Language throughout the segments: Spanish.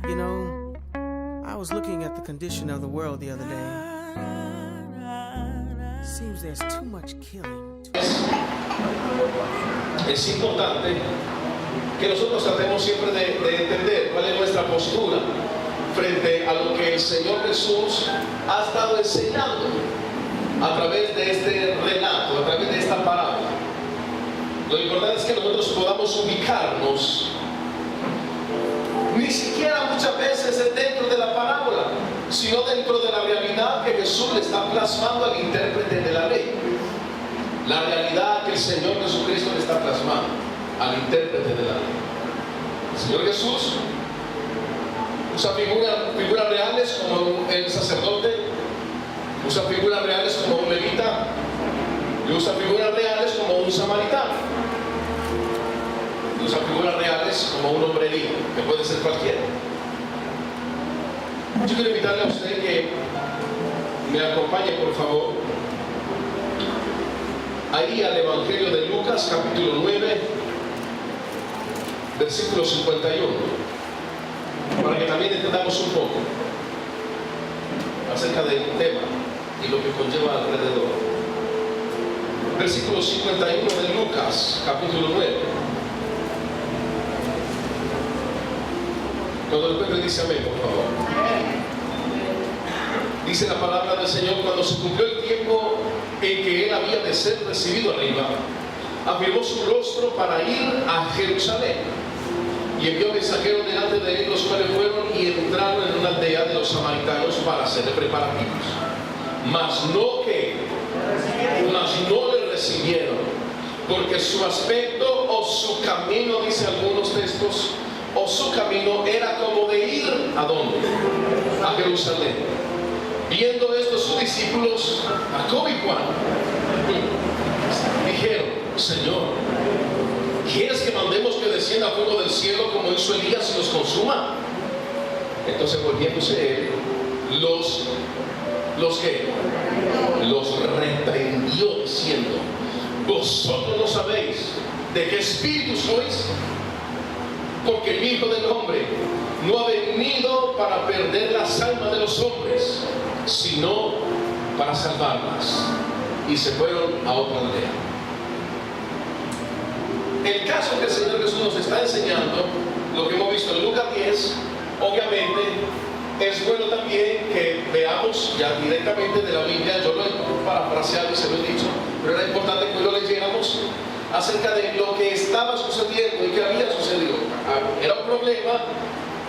You know, I was looking at the condition of the world the other day. Seems there's too much killing. Es importante que nosotros tratemos siempre de entender cuál es nuestra postura frente a lo que el Señor Jesús ha estado enseñando a través de este relato, a través de esta parábola. Lo importante es que nosotros podamos ubicarnos, ni siquiera muchas veces dentro de la parábola, sino dentro de la realidad que Jesús le está plasmando al intérprete de la ley. La realidad que el Señor Jesucristo le está plasmando al intérprete de la ley. El Señor Jesús usa figuras reales como el sacerdote, usa figuras reales como un levita, y usa figuras reales como un samaritano, y usa figuras reales como un hombre herido, que puede ser cualquiera. Yo quiero invitarle a usted que me acompañe, por favor, ahí al Evangelio de Lucas, capítulo 9, versículo 51, para que también entendamos un poco acerca del tema y lo que conlleva alrededor. Versículo 51 de Lucas, capítulo 9. Cuando lo encuentre, dice amén, por favor. Dice la palabra del Señor: cuando se cumplió el tiempo en que él había de ser recibido arriba, afirmó su rostro para ir a Jerusalén, y envió mensajeros delante de él, los cuales fueron y entraron en una aldea de los samaritanos para hacerle preparativos. Mas no le recibieron, porque su aspecto o su camino, dice algunos textos, o su camino era como de ir ¿a dónde? A Jerusalén. Viendo esto, sus discípulos, Jacobo y Juan, dijeron: Señor, ¿quieres que mandemos que descienda fuego del cielo como hizo Elías y los consuma? Entonces, volviéndose él, los reprendió diciendo: vosotros no sabéis de qué espíritu sois, porque el Hijo del Hombre no ha venido para perder las almas de los hombres, sino para salvarlas. Y se fueron a otra aldea. El caso que el Señor Jesús nos está enseñando, lo que hemos visto en Lucas 10, obviamente es bueno también que veamos ya directamente de la Biblia. Yo lo he parafraseado y se lo he dicho, pero era importante que lo leyéramos acerca de lo que estaba sucediendo y que había sucedido. Era un problema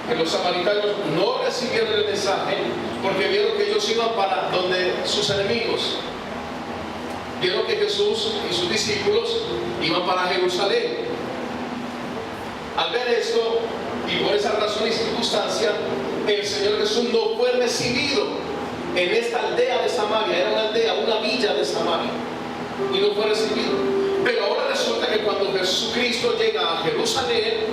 que los samaritanos no recibieron el mensaje porque vieron que ellos iban para donde sus enemigos. Vieron que Jesús y sus discípulos iban para Jerusalén. Al ver esto, y por esa razón y circunstancia, el Señor Jesús no fue recibido en esta aldea de Samaria. Era una aldea, una villa de Samaria, y no fue recibido. Pero ahora resulta que cuando Jesucristo llega a Jerusalén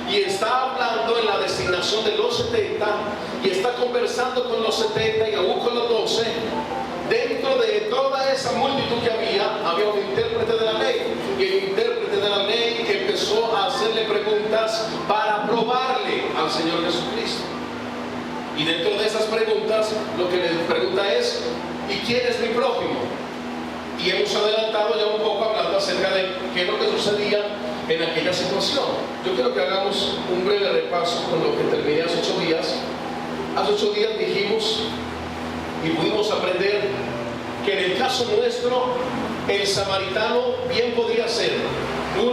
y está hablando en la designación de los 70 y está conversando con los 70 y aún con los 12, dentro de toda esa multitud que había un intérprete de la ley, y el intérprete de la ley empezó a hacerle preguntas para probarle al Señor Jesucristo. Y dentro de esas preguntas, lo que le pregunta es: ¿y quién es mi prójimo? Y hemos adelantado ya un poco hablando acerca de qué es lo que sucedía en aquella situación. Yo quiero que hagamos un breve repaso con lo que terminé hace 8 días. Hace 8 días dijimos y pudimos aprender que en el caso nuestro, el samaritano bien podría ser: 1,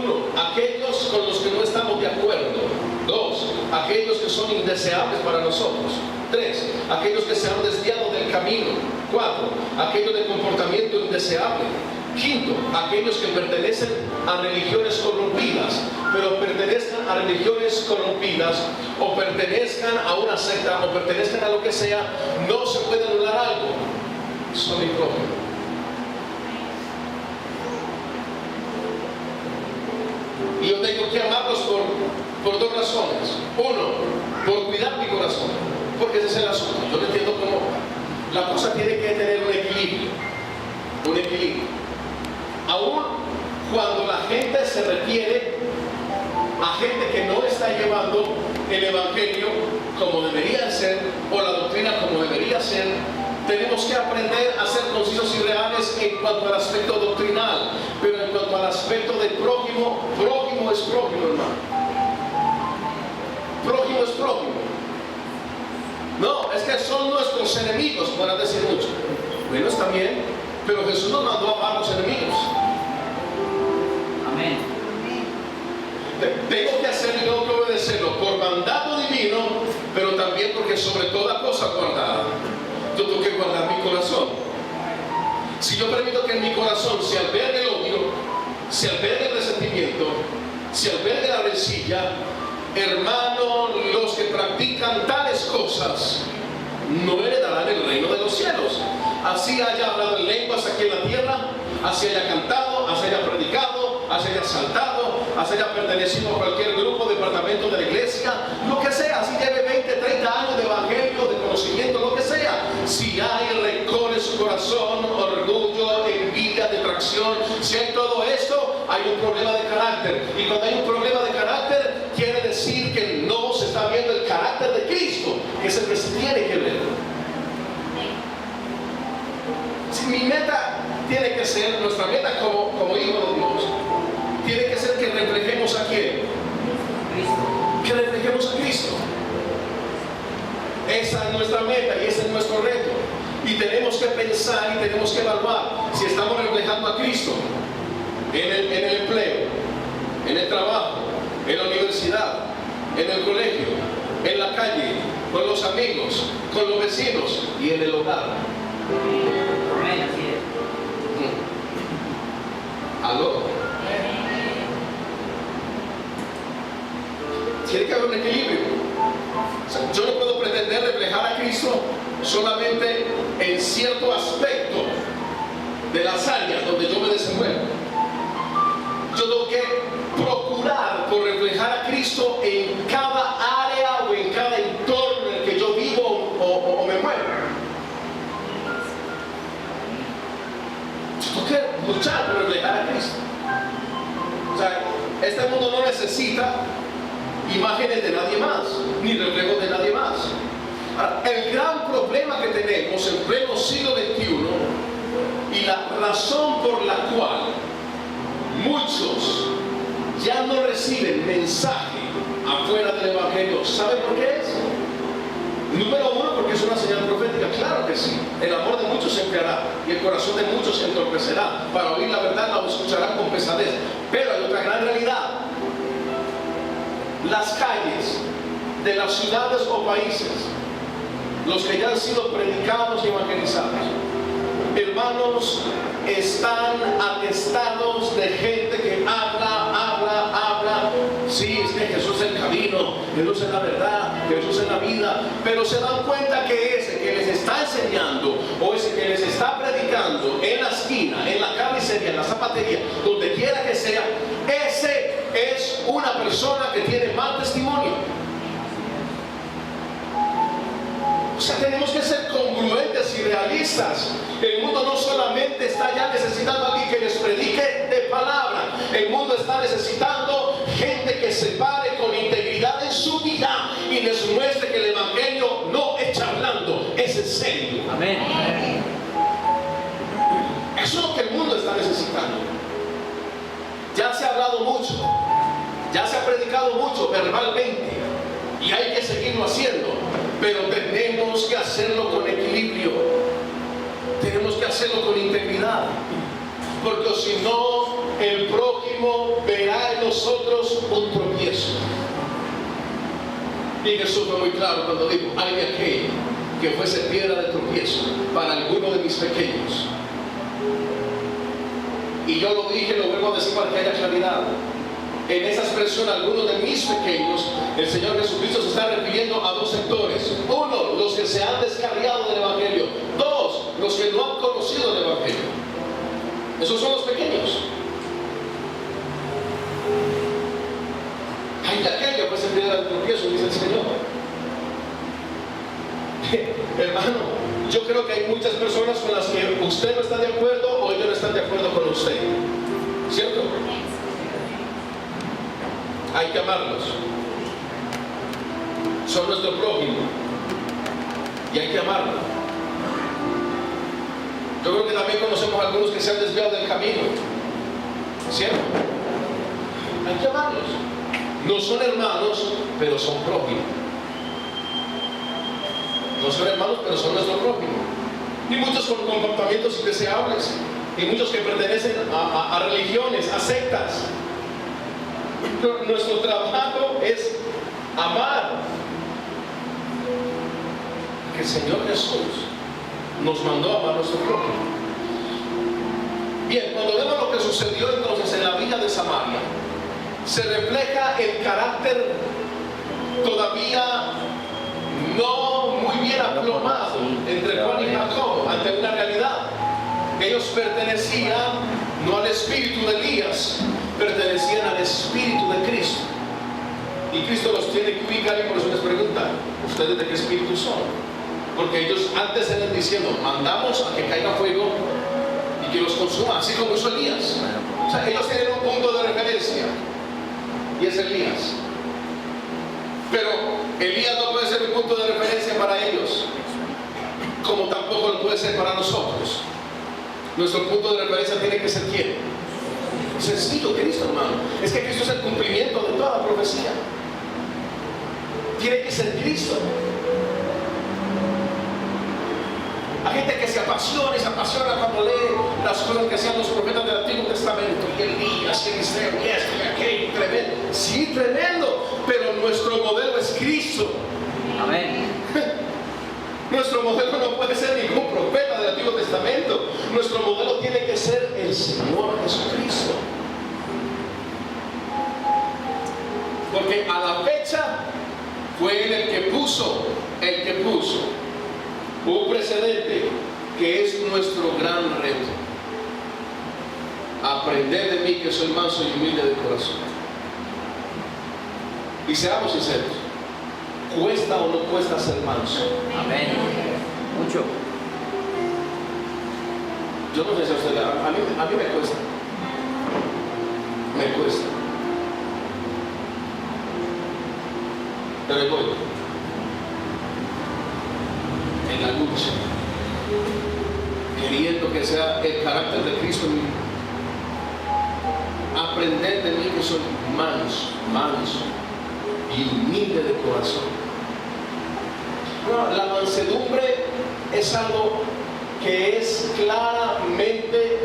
aquellos con los que no estamos de acuerdo; 2, aquellos que son indeseables para nosotros; 3, aquellos que se han desviado del camino; 4, aquellos de comportamiento indeseable; 5, aquellos que pertenecen a religiones corrompidas. Pero pertenezcan a religiones corrompidas, o pertenezcan a una secta, o pertenezcan a lo que sea, no se puede anular algo: son mi prójimo. Y yo tengo que amarlos por 2 razones. 1, por cuidar mi corazón, porque ese es el asunto. Yo no entiendo cómo la cosa tiene que tener un equilibrio. Un equilibrio. Aún cuando la gente se refiere a gente que no está llevando el Evangelio, como debería ser, o la doctrina como debería ser. Tenemos que aprender a ser concisos y reales en cuanto al aspecto doctrinal, pero en cuanto al aspecto del prójimo, prójimo es prójimo, hermano. Prójimo es prójimo. No, es que son nuestros enemigos, para decir mucho. Bueno, está bien, pero Jesús nos mandó a amar a los enemigos. Amén. Tengo que hacerlo y tengo que obedecerlo por mandato divino, pero también porque sobre toda cosa guardada. Yo tengo que guardar mi corazón. Si yo permito que en mi corazón se albergue el odio, se albergue el resentimiento, se albergue la rencilla, hermano, los que practican tales cosas no heredarán el reino de los cielos. Así haya hablado en lenguas aquí en la tierra, así haya cantado, así haya predicado, así haya saltado, así haya pertenecido a cualquier grupo, departamento de la iglesia, lo que sea, así lleve 20, 30 años de evangelio, de conocimiento, lo que sea. Si hay rencor en su corazón, orgullo, envidia, detracción, si hay todo esto, hay un problema de carácter. Y cuando hay un problema de carácter, quiere decir que no se está viendo el carácter de Cristo, que es el que se tiene que ver. Si mi meta tiene que ser, nuestra meta como hijo de Dios, tiene que ser que reflejemos a quién. Que reflejemos a Cristo. Esa es nuestra meta y ese es nuestro reto. Y tenemos que pensar y tenemos que evaluar si estamos reflejando a Cristo en el empleo, en el trabajo, en la universidad, en el colegio, en la calle, con los amigos, con los vecinos y en el hogar. Amén, así es. ¿Aló? Tiene que haber un equilibrio. O sea, yo no puedo pretender reflejar a Cristo solamente en cierto aspecto de las áreas donde yo me desenvuelvo. Yo tengo que procurar por reflejar a Cristo en cada área o en cada entorno en el que yo vivo o me muevo. Yo tengo que luchar por reflejar a Cristo. O sea, este mundo no necesita imágenes de nadie más, ni reflejos de nadie más. El gran problema que tenemos en pleno siglo XXI y la razón por la cual muchos ya no reciben mensaje afuera del Evangelio, ¿saben por qué es? Número uno, porque es una señal profética, claro que sí. El amor de muchos se enfriará y el corazón de muchos se entorpecerá. Para oír la verdad la escucharán con pesadez. Pero hay otra gran realidad. Las calles de las ciudades o países, los que ya han sido predicados y evangelizados, hermanos, están atestados de gente que habla. Sí, es que Jesús es el camino, Jesús es la verdad, Jesús es la vida, pero se dan cuenta que ese que les está enseñando o ese que les está predicando en la esquina, en la carnicería, en la zapatería, donde quiera que sea, ese es una persona que tiene mal testimonio. O sea, tenemos que ser congruentes y realistas. El mundo no solamente está ya necesitando a alguien que les predique de palabra. El mundo está necesitando gente que se pare con integridad en su vida y les muestre que el Evangelio no es charlando, es en serio. Amén. Eso es lo que el mundo está necesitando. Ya se ha hablado mucho, ya se ha predicado mucho verbalmente y hay que seguirlo haciendo. Pero tenemos que hacerlo con equilibrio, tenemos que hacerlo con integridad, porque si no, el prójimo verá en nosotros un tropiezo. Y Jesús fue muy claro cuando dijo: hay de aquel que fuese piedra de tropiezo para alguno de mis pequeños. Y yo lo dije, lo vuelvo a decir para que haya claridad. En esa expresión, algunos de mis pequeños, el Señor Jesucristo se está refiriendo a dos sectores. Uno, los que se han descarriado del Evangelio. Dos, los que no han conocido el Evangelio. Esos son los pequeños. Hay de aquel que fuese piedra de tropiezo, dice el Señor. Hermano, yo creo que hay muchas personas con las que usted no está de acuerdo o ellos no están de acuerdo con usted. ¿Cierto? Hay que amarlos. son nuestro prójimo y hay que amarlo. Yo creo que también conocemos a algunos que se han desviado del camino, ¿cierto? Hay que amarlos. No son hermanos, pero son prójimos. No son hermanos, pero son nuestro prójimo. Y muchos con comportamientos indeseables, y muchos que pertenecen a religiones, a sectas. Nuestro trabajo es amar. Que el Señor Jesús nos mandó a amar a nuestro prójimo. Bien, cuando vemos lo que sucedió entonces en la villa de Samaria, se refleja el carácter todavía no muy bien aplomado entre Juan y Jacob ante una realidad. Ellos pertenecían no al espíritu de Elías, pertenecían al espíritu de Cristo. Y Cristo los tiene que ubicar, y por eso les pregunta: ¿ustedes de qué espíritu son? Porque ellos antes eran diciendo: mandamos a que caiga fuego y que los consuma, así como hizo Elías. O sea, ellos tienen un punto de referencia, y es Elías. Pero Elías no puede ser un punto de referencia para ellos, como tampoco lo puede ser para nosotros. Nuestro punto de referencia tiene que ser ¿quién? Sencillo, Cristo, hermano. Es que Cristo es el cumplimiento de toda la profecía. Tiene que ser Cristo. Hay gente que se apasiona cuando lee las cosas que hacían los profetas del Antiguo Testamento, y Elías, y Eliseo, y esto, y aquello, tremendo. Sí, tremendo, pero nuestro modelo es Cristo. Amén. Nuestro modelo no puede ser ningún profeta del Antiguo Testamento. Nuestro modelo tiene que ser el Señor Jesucristo. Porque a la fecha fue Él el que puso. Un precedente que es nuestro gran reto. Aprended de mí, que soy manso y humilde de corazón. Y seamos sinceros, ¿cuesta o no cuesta ser manso? Amén. Mucho. Yo no sé si a usted, a mí me cuesta. Me cuesta. Pero ahí voy. En la lucha, queriendo que sea el carácter de Cristo en mí. Aprender de mí, que soy manso y humilde de corazón. No, la mansedumbre es algo que es claramente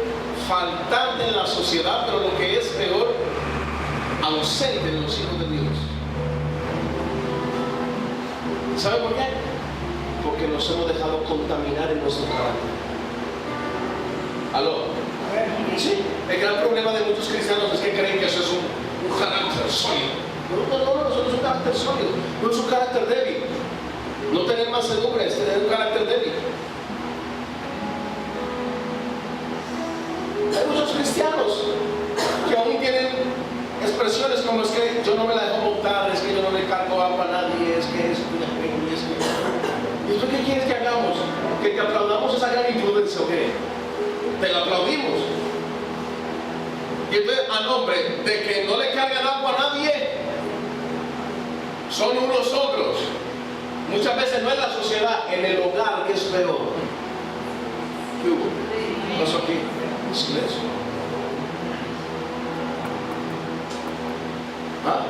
faltante en la sociedad, pero lo que es peor, ausente en los hijos de Dios. ¿Sabe por qué? Porque nos hemos dejado contaminar en nuestro carácter. ¿Aló? Sí, el gran problema de muchos cristianos es que creen que eso es un carácter sólido. No, eso no es un carácter sólido, no es un carácter débil. No tener mansedumbre es tener un carácter débil. Hay muchos cristianos que aún tienen expresiones como: es que yo no me la dejo montar, es que yo no le cargo agua a nadie, es que es que... ¿Y tú qué quieres que hagamos? ¿Que te aplaudamos esa gran imprudencia o qué? Te la aplaudimos. Y entonces, a nombre de que no le cargan agua a nadie, son unos ogros. Muchas veces no en la sociedad, en el hogar, que es peor. ¿Qué hubo? ¿Qué pasó aquí? Silencio. ¿Ah?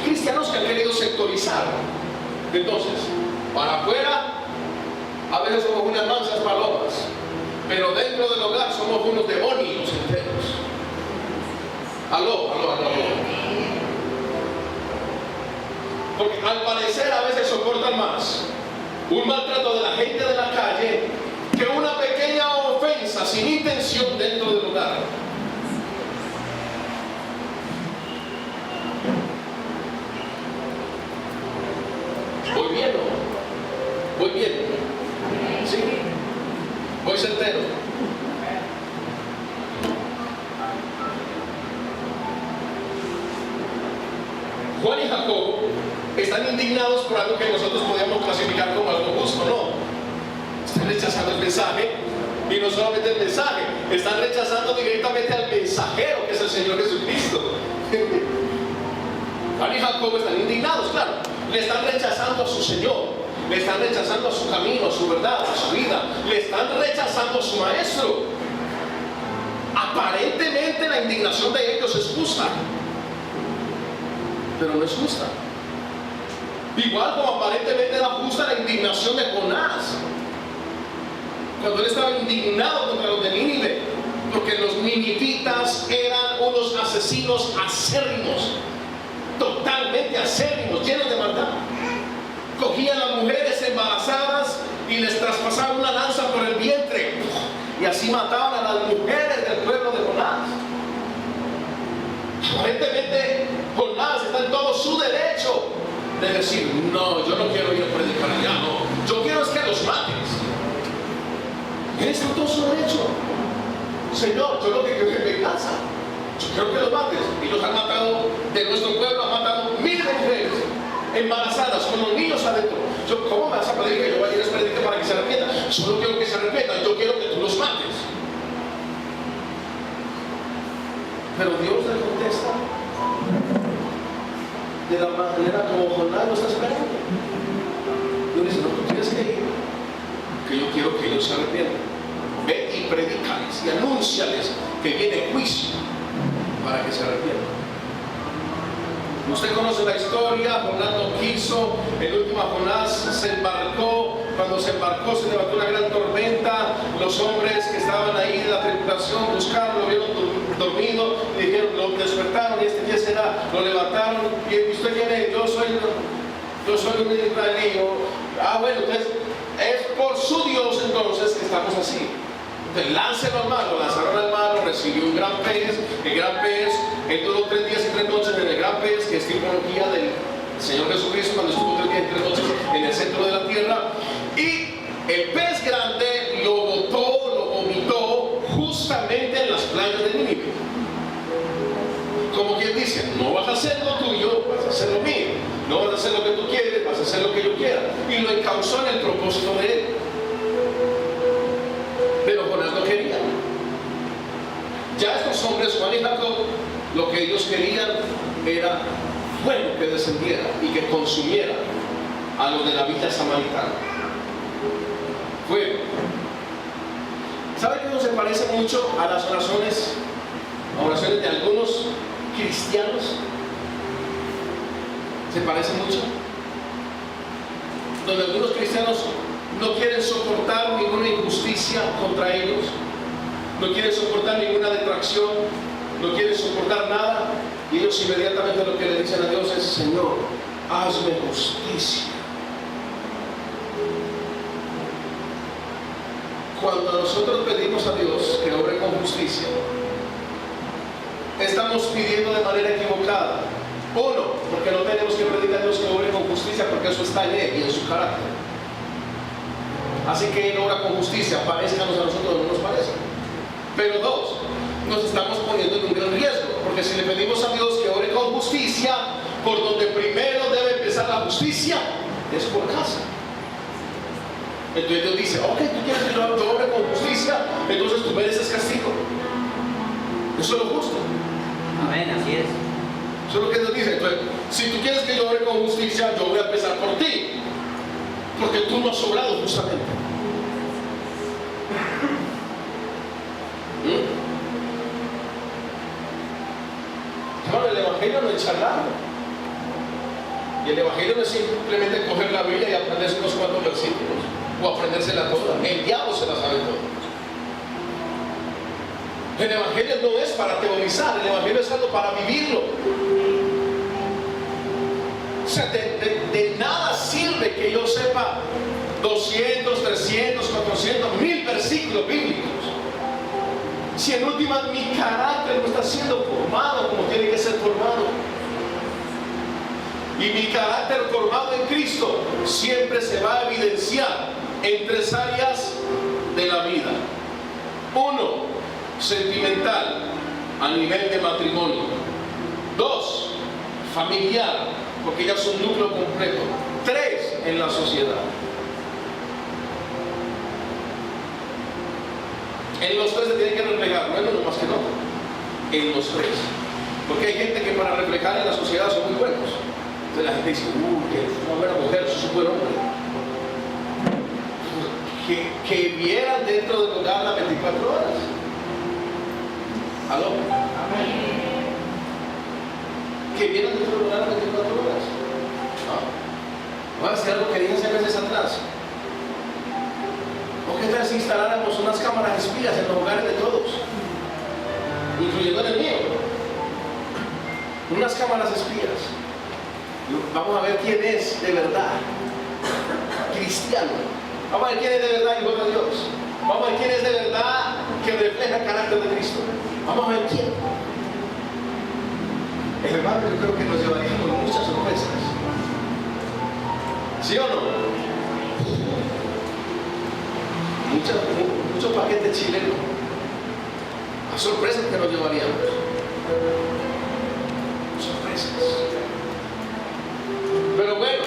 Cristianos que han querido sectorizar. Entonces, para afuera a veces somos unas mansas palomas, pero dentro del hogar somos unos demonios enteros. Aló. Porque al parecer a veces soportan más un maltrato de la gente de la calle que una pequeña ofensa sin intención dentro del hogar. Voy bien. ¿Sí? Voy certero. Juan y Jacob están indignados por algo que nosotros podríamos clasificar como algo justo, ¿no? Están rechazando el mensaje, y no solamente el mensaje, están rechazando directamente al mensajero, que es el Señor Jesucristo. Jacob están indignados, claro. Le están rechazando a su Señor, le están rechazando a su camino, a su verdad, a su vida, le están rechazando a su maestro. Aparentemente la indignación de ellos es justa, pero no es justa. Igual como aparentemente era justa la indignación de Jonás, cuando él estaba indignado contra los de Nínive, porque los ninivitas eran unos asesinos acérrimos, totalmente acérrimos, llenos de maldad. Cogían a las mujeres embarazadas y les traspasaban una lanza por el vientre, y así mataban a las mujeres del pueblo de Jonás. Aparentemente Jonás está en todo su derecho de decir: no, yo no quiero ir a predicar allá, no, yo quiero es que los mates. Él está en todo su derecho. Señor, yo lo que quiero es venganza, yo quiero que los mates. Y los han matado, de nuestro pueblo han matado miles de mujeres embarazadas con los niños adentro. ¿Cómo me vas a pedir que yo vaya a les predique para que se arrepientan? Solo quiero que se arrepientan, yo quiero que tú los mates. Pero Dios le contesta de la manera como Jonás lo está esperando. Dios dice: no, tú tienes que ir, que yo quiero que ellos se arrepientan. Ve y predícales y anúnciales que viene juicio para que se arrepientan. Usted conoce la historia. Jonás no quiso. En última, Jonás se embarcó. Cuando se embarcó, se levantó una gran tormenta. Los hombres que estaban ahí de la tripulación buscaron, lo vieron dormido y dijeron, lo despertaron. ¿Y quién será? Lo levantaron. ¿Y usted quién es? Yo soy un israelí. Bueno, entonces es por su Dios entonces que estamos así. Entonces láncelo al mar. Lo lanzaron al mar, recibió un gran pez. El gran pez, él duró 3 días y 3 noches en el gran pez, que es tipología del Señor Jesucristo cuando estuvo 3 días y 3 noches en el centro de la tierra. Y el pez grande lo botó, lo vomitó justamente en las playas de Nínive. Como quien dice: no vas a hacer lo tuyo, vas a hacer lo mío. No vas a hacer lo que tú quieres, vas a hacer lo que yo quiera. Y lo encauzó en el propósito de él. Pero Jonás no quería. Ya estos hombres, Juan y Jacob, lo que ellos querían era fuego que descendiera y que consumiera a los de la villa samaritana. Fuego. ¿Sabe que no se parece mucho a las oraciones de algunos cristianos? ¿Se parece mucho? Donde algunos cristianos no quieren soportar ninguna injusticia contra ellos, no quieren soportar ninguna detracción, no quieren soportar nada, y ellos inmediatamente lo que le dicen a Dios es: Señor, hazme justicia. Cuando nosotros pedimos a Dios que obre con justicia, estamos pidiendo de manera equivocada. Uno, porque no tenemos que pedir a Dios que obre con justicia, porque eso está en Él y en su carácter. Así que Él obra con justicia, parezcanos a nosotros o no nos parece. Pero dos, nos estamos poniendo en un gran riesgo, porque si le pedimos a Dios que obre con justicia, por donde primero debe empezar la justicia es por casa. Entonces Dios dice: ok, tú quieres que yo obre con justicia, entonces tú mereces castigo. Eso es lo justo. Amén, así es. Eso es lo que Dios dice. Entonces, si tú quieres que yo obre con justicia, yo voy a empezar por ti, porque tú no has obrado justamente. Bueno, el Evangelio no es charlarlo. Y el Evangelio no es simplemente coger la Biblia y aprenderse unos cuantos versículos o aprendérsela toda. El diablo se la sabe toda. El Evangelio no es para teorizar, el Evangelio es algo para vivirlo. O sea, de nada sirve que yo sepa 200, 300, 400, 1000 versículos bíblicos si en última mi carácter no está siendo formado como tiene que ser formado. Y mi carácter formado en Cristo siempre se va a evidenciar en 3 áreas de la vida. 1, sentimental, a nivel de matrimonio. 2, familiar, porque ya es un núcleo completo. 3, en la sociedad. En los 3 se tiene que reflejar, no en uno más que no. En los 3. Porque hay gente que para reflejar en la sociedad son muy buenos. Entonces la gente dice, que es una buena mujer, eso es un buen hombre. Que vieran dentro del hogar las 24 horas. ¿Aló? Que vieran dentro del hogar las 24 horas. ¿No? Voy a decir algo que dije hace meses atrás. ¿O qué tal si instaláramos unas cámaras espías en los hogares de todos? Incluyendo en el mío. Unas cámaras espías. Vamos a ver quién es de verdad cristiano. Vamos a ver quién es de verdad hijo de Dios. Vamos a ver quién es de verdad que refleja el carácter de Cristo. Vamos a ver quién. Hermano, yo creo que nos llevaríamos muchas sorpresas. ¿Sí o no? Muchos paquetes chilenos. A sorpresas que nos llevaríamos. Sorpresas. Pero bueno,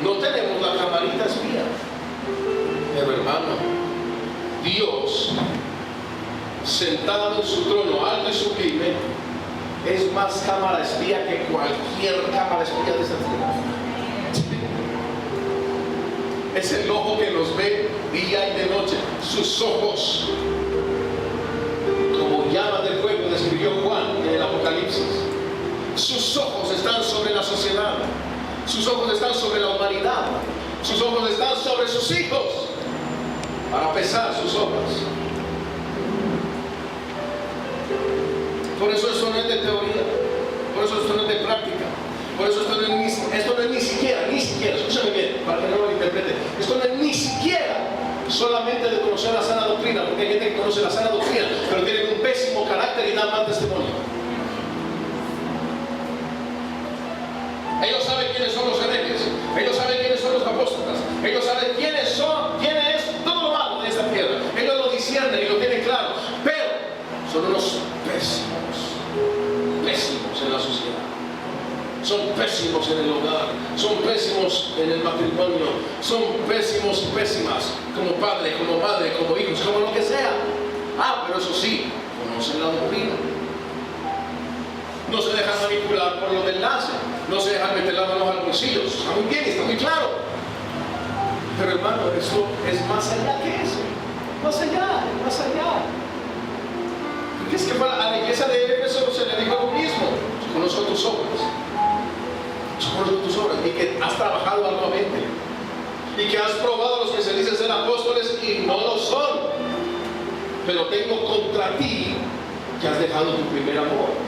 no tenemos la camarita espía. Pero hermano, Dios, sentado en su trono alto y sublime, es más cámara espía que cualquier cámara espía de esta tierra. Es el ojo que nos ve día y de noche. Sus ojos, como llamas de fuego, describió Juan en el Apocalipsis. Sus ojos están sobre la sociedad. Sus ojos están sobre la humanidad. Sus ojos están sobre sus hijos para pesar sus obras. Por eso esto no es de teoría. Por eso esto no es de práctica. Por eso esto no es ni siquiera, escúchame bien, para que no lo interprete. Esto no es ni siquiera solamente de conocer la sana doctrina, porque hay gente que conoce la sana doctrina, pero tiene un pésimo carácter y da mal testimonio. Ellos saben quiénes son los herejes, ellos saben quiénes son los apóstotas, ellos saben quién es todo lo malo de esta tierra. Ellos lo disciernen y lo tienen claro, pero son unos pésimos en la sociedad. Son pésimos en el hogar, son pésimos en el matrimonio, son pésimos y pésimas como padre, como madre, como hijos, como lo que sea. Pero eso sí, conocen la doctrina. No se dejan manipular por lo del enlace, no se dejan meter las manos al bolsillo. Está muy bien, está muy claro. Pero hermano, esto es más allá que eso. Más allá. Porque es que a la iglesia de Éfeso se le dijo lo mismo. Conozco tus obras. Conozco tus obras. Y que has trabajado arduamente. Y que has probado a los que se dicen ser apóstoles y no lo son. Pero tengo contra ti que has dejado tu primer amor.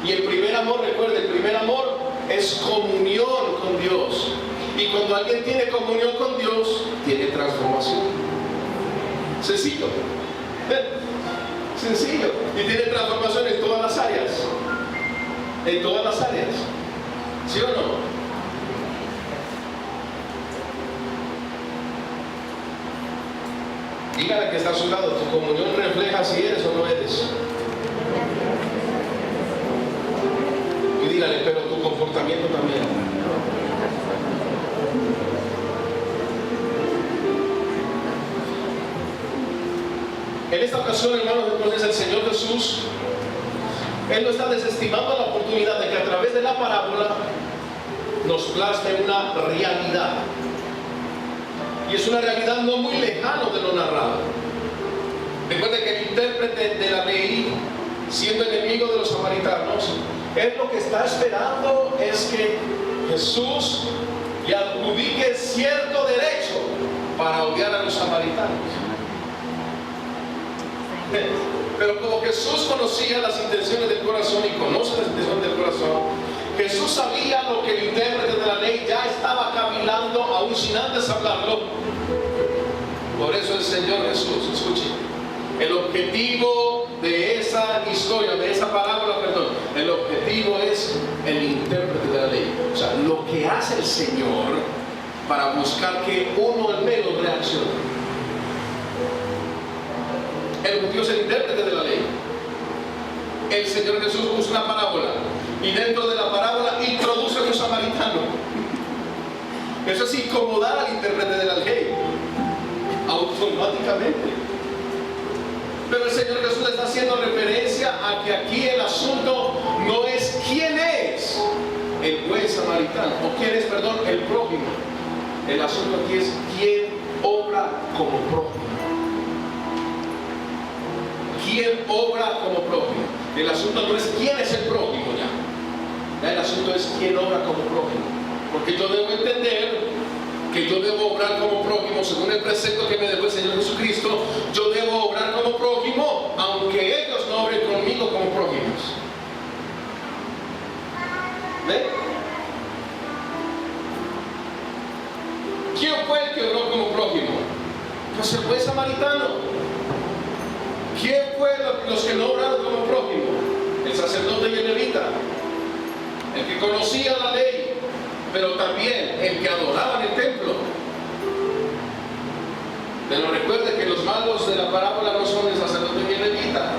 Y el primer amor, recuerde, el primer amor es comunión con Dios. Y cuando alguien tiene comunión con Dios, tiene transformación. Sencillo. Sencillo. Y tiene transformación en todas las áreas. En todas las áreas. ¿Sí o no? Dígale que está a su lado, tu comunión refleja si eres o no eres. Y dígale, pero tu comportamiento también. En esta ocasión, hermanos, entonces el Señor Jesús, Él no está desestimando la oportunidad de que a través de la parábola nos plasme una realidad. Y es una realidad no muy lejana de lo narrado. Recuerde que el intérprete de la ley, siendo enemigo de los samaritanos, él lo que está esperando es que Jesús le adjudique cierto derecho para odiar a los samaritanos. Pero como Jesús conocía las intenciones del corazón y conoce las intenciones del corazón, Jesús sabía lo que el intérprete de la ley ya estaba cavilando, aún sin antes hablarlo. Por eso el Señor Jesús, escuche, el objetivo de esa historia, de esa parábola, el objetivo es el intérprete de la ley. O sea, lo que hace el Señor para buscar que uno al menos reaccione. El objetivo es el intérprete de la ley. El Señor Jesús usa una parábola y dentro de la parábola introduce a un samaritano. Eso es incomodar al intérprete de la ley automáticamente. Pero el Señor Jesús está haciendo referencia a que aquí el asunto no es quién es el buen samaritano. samaritano? ¿O quién es, perdón, el prójimo? El asunto aquí es quién obra como prójimo. ¿Quién obra como prójimo? El asunto no es quién es el prójimo ya. El asunto es quién obra como prójimo. Porque yo debo entender que yo debo obrar como prójimo según el precepto que me dejó el Señor Jesucristo. Yo debo obrar como prójimo aunque ellos no obren conmigo como prójimos. ¿Ve? ¿Quién fue el que obró como prójimo? Pues el buen samaritano. ¿Quién fue los que no obraron como prójimo? El sacerdote y el levita. El que conocía la ley, pero también el que adoraba en el templo. Pero recuerde que los malos de la parábola no son el sacerdote y el levita,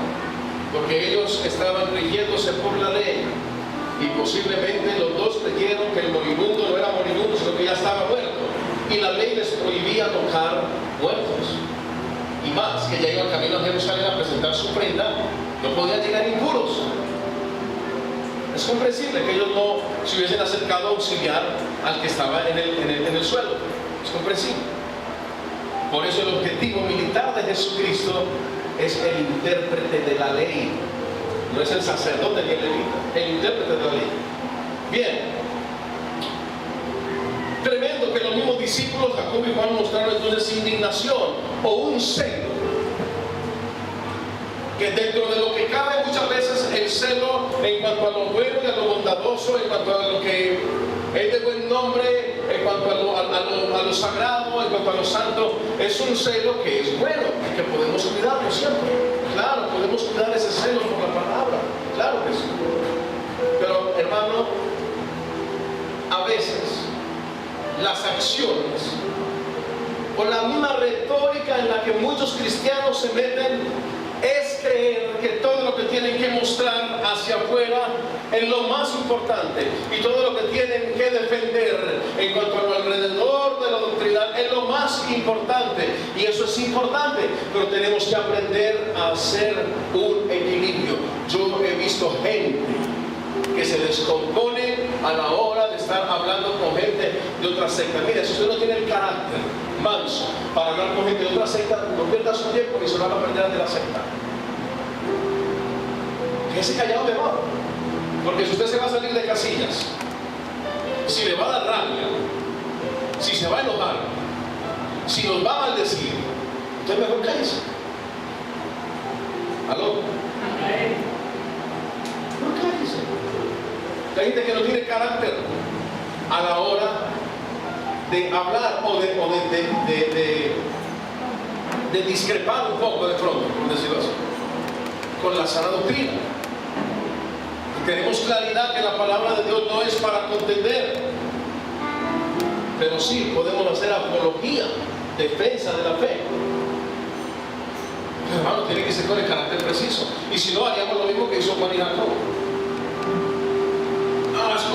porque ellos estaban rigiéndose por la ley. Y posiblemente los dos creyeron que el moribundo no era moribundo, sino que ya estaba muerto. Y la ley les prohibía tocar muertos. Y más, que ya iban camino a Jerusalén a presentar su prenda, no podían llegar impuros. Es comprensible que ellos no se hubiesen acercado a auxiliar al que estaba en el suelo. Es comprensible. Por eso el objetivo militar de Jesucristo es el intérprete de la ley. No es el sacerdote ni el levita, el intérprete de la ley. Bien. Tremendo que los mismos discípulos, Jacobo y Juan, mostraron entonces indignación o un celo. Que dentro de lo que cabe muchas veces el celo en cuanto a lo bueno y a lo bondadoso, en cuanto a lo que es de buen nombre, en cuanto a lo sagrado, en cuanto a lo santo, es un celo que es bueno y que podemos cuidarlo siempre. Claro, podemos cuidar ese celo por la palabra, claro que sí. Pero hermano, a veces las acciones o la misma retórica en la que muchos cristianos se meten es creer que todo lo que tienen que mostrar hacia afuera es lo más importante y todo lo que tienen que defender en cuanto a lo alrededor de la doctrina es lo más importante, y eso es importante, pero tenemos que aprender a hacer un equilibrio. Yo he visto gente que se descompone a la hora de estar hablando con gente de otra secta. Mira, si usted no tiene el carácter manso para hablar con gente de otra secta, no pierda su tiempo ni se van a aprender de la secta. Quédese callado mejor, porque si usted se va a salir de casillas, si le va a dar rabia, si se va a enojar, si nos va a maldecir, usted mejor cállese. ¿Aló? No cállese. Hay gente que no tiene carácter a la hora de hablar o de discrepar un poco de pronto, por decirlo así, con la sana doctrina. Y tenemos claridad que la palabra de Dios no es para contender, pero sí podemos hacer apología, defensa de la fe. Pero hermano, tiene que ser con el carácter preciso, y si no, haríamos lo mismo que hizo Juan y Jacobo. Es que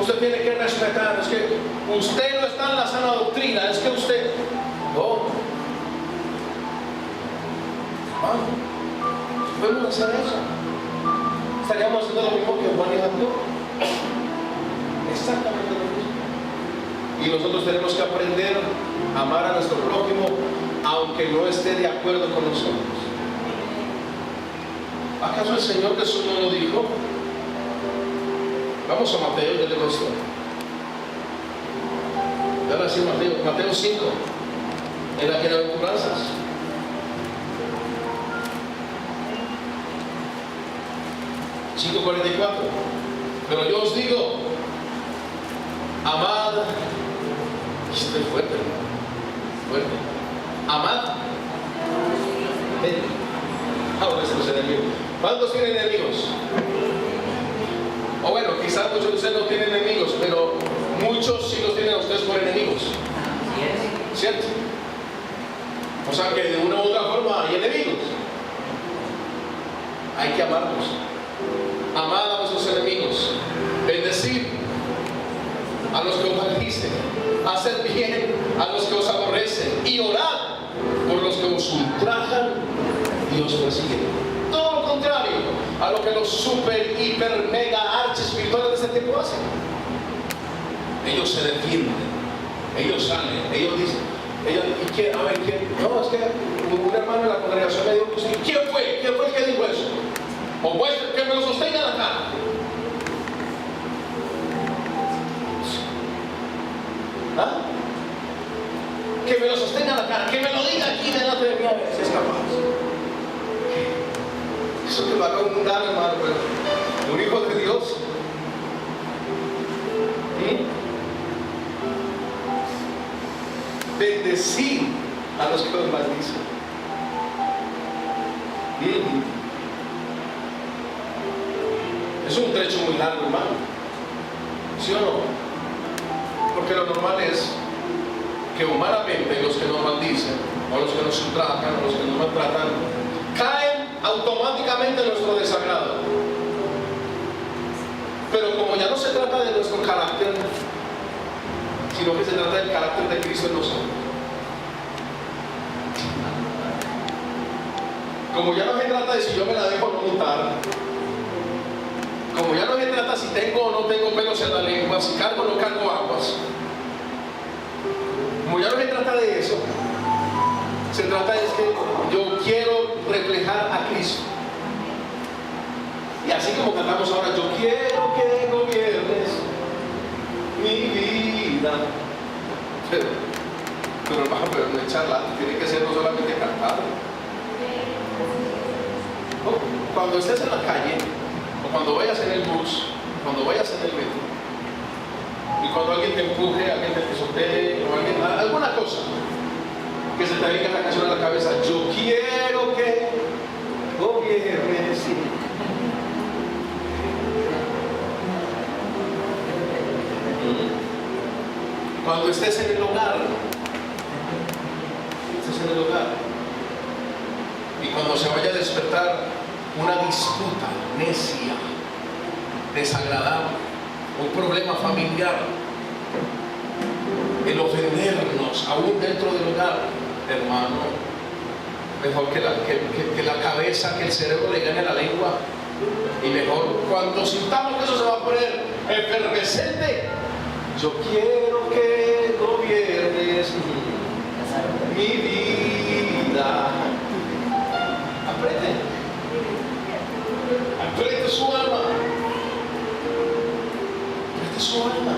usted tiene que respetar, es que usted no está en la sana doctrina, es que usted no. Podemos hacer eso. Estaríamos haciendo lo mismo que Juan y Jacobo. Exactamente lo mismo. Y nosotros tenemos que aprender a amar a nuestro prójimo aunque no esté de acuerdo con nosotros. ¿Acaso el Señor Jesús no lo dijo? Vamos a Mateo, yo le muestro. Ahora sí, Mateo 5, en las bienaventuranzas. (5:44). Pero yo os digo, amad. Esto es fuerte, ¿no? Fuerte. Amad. Ahora estos enemigos. ¿Cuántos tienen enemigos? O bueno, quizás muchos de ustedes no tienen enemigos, pero muchos sí los tienen a ustedes por enemigos. ¿Cierto? O sea que de una u otra forma hay enemigos. Hay que amarlos. Amad a vuestros enemigos. Bendecid a los que os maldicen. Haced bien a los que os aborrecen. Y orad por los que os ultrajan y os persiguen. Todo lo contrario a lo que los super, hiper, mega, archi espirituales de este tiempo hacen. ellos se defienden, ellos salen, ellos dicen, ¿y quién? A ver, ¿quién? No, es que un hermano de la congregación me dijo, ¿quién fue? ¿Quién fue el que dijo eso? O pues que me lo sostenga la cara. ¿Ah? Que me lo sostenga la cara, que me lo diga aquí delante de mí a ver si es capaz. Eso que va a abundar, hermano, pero un hijo de Dios. Bendecir a los que los maldicen. Es un trecho muy largo, hermano. ¿Sí o no? Porque lo normal es que humanamente los que nos maldicen, o los que nos ultrajan, o los que nos maltratan, caen automáticamente en nuestro desagrado. Pero como ya no se trata de nuestro carácter, sino que se trata del carácter de Cristo en nosotros. Como ya no se trata de si yo me la dejo o no montar, como ya no se trata si tengo o no tengo pelos en la lengua, si cargo o no cargo aguas, como ya no se trata de eso, se trata de que yo quiero reflejar a Cristo. Y así como cantamos ahora, yo quiero que gobiernes mi vida. Pero hermano, pero no es charla, tiene que ser no solamente cantar. Cuando estés en la calle, o cuando vayas en el bus, cuando vayas en el metro, y cuando alguien te empuje, alguien te pisotee, o alguien, alguna cosa que se te venga la canción a la cabeza, yo quiero que gobiernes. Cuando estés en el hogar, y cuando se vaya a despertar una disputa necia, desagradable, un problema familiar, el ofendernos aún dentro del hogar, hermano, mejor que la cabeza, que el cerebro le gane a la lengua, y mejor cuando sintamos que eso se va a poner efervescente, yo quiero que gobiernes mi vida. Aprende su alma. Aprende su alma.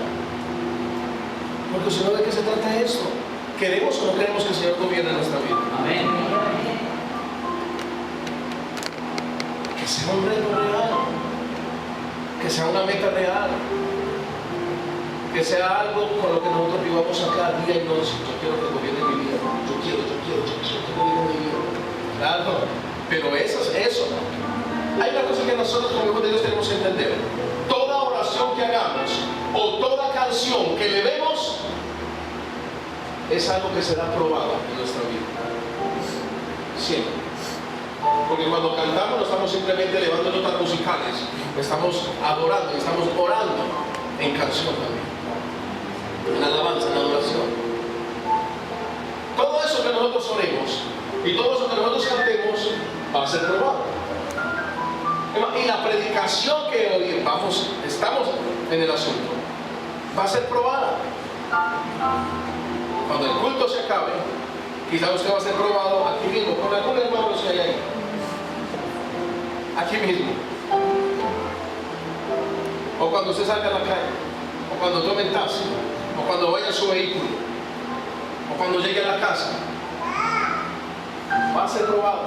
Porque si no, ¿de qué se trata esto? ¿Queremos o no queremos que el Señor gobierne nuestra vida? Amén. Que sea un reto real. Que sea una meta real. Que sea algo con lo que nosotros vivamos acá día y noche. Yo quiero que gobierne mi vida. Yo quiero que gobierne mi vida. Claro, pero eso. Hay una cosa que nosotros como hijos de Dios tenemos que entender. Toda oración que hagamos o toda canción que levemos es algo que será probado en nuestra vida. Siempre. Porque cuando cantamos no estamos simplemente elevando notas musicales, estamos adorando, estamos orando en canción también. En alabanza, en adoración. Todo eso que nosotros oremos y todo eso que nosotros cantemos va a ser probado. Y la predicación que hoy estamos en el asunto, va a ser probada. Cuando el culto se acabe, quizá usted va a ser probado aquí mismo, con algún hermano que hay ahí. Aquí mismo. O cuando usted salga a la calle, o cuando tome el taxi, o cuando vaya a su vehículo, o cuando llegue a la casa, va a ser probado.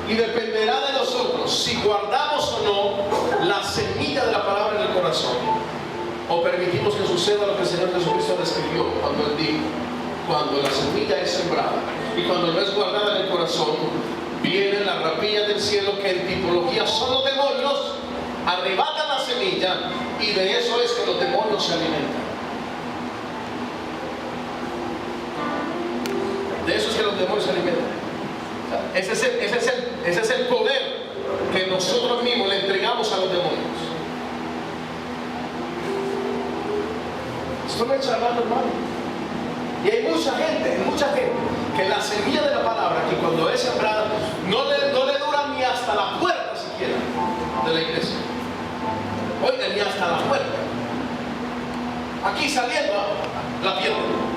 Y dependerá de nosotros si guardamos o no la semilla de la palabra en el corazón, o permitimos que suceda lo que el Señor Jesucristo describió cuando Él dijo: cuando la semilla es sembrada y cuando no es guardada en el corazón, vienen las rapillas del cielo, que en tipología son los demonios, arrebatan la semilla, y de eso es que los demonios se alimentan. De eso es que los demonios se alimentan. Ese es el poder que nosotros mismos le entregamos a los demonios. Esto no es charlando, hermano. Y hay mucha gente que la semilla de la palabra, que cuando es sembrada, no le dura ni hasta la puerta siquiera de la iglesia. Oiga, ni hasta la puerta. Aquí saliendo, la pierden.